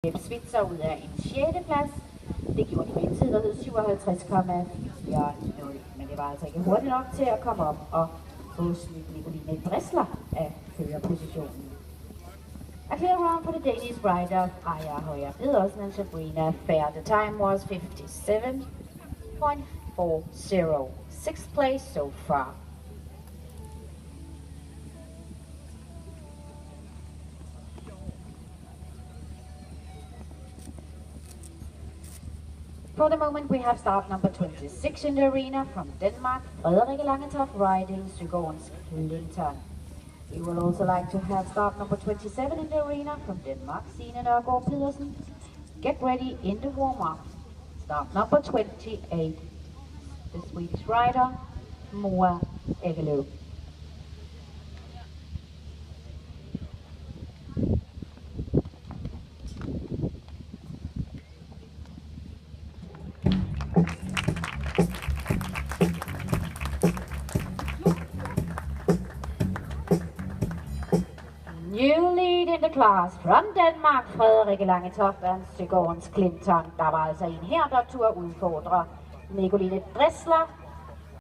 Svitser ud af en 6. plads. Det gjorde de med en tid, der hed 57,40. Men det var altså ikke hurtigt nok til at komme op og få smidt Nicoline Dressler af førerpositionen. A clear round for the Danish rider Freja Højer Pedersen and Sabrina Fair. The time was 57.40. 6th place so far. For the moment, we have start number 26 in the arena from Denmark, Frederikke Langetoft riding Søgaards Clinton. We will also like to have start number 27 in the arena from Denmark, Signe Nørgaard Pedersen. Get ready in the warm-up. Start number 28, the Swedish rider, Moa Egelöv. New lead in the class from Denmark, Frederikke Langetoft and Søgaards Clinton. Der var altså en her, der turde udfordre Nicoline Dressler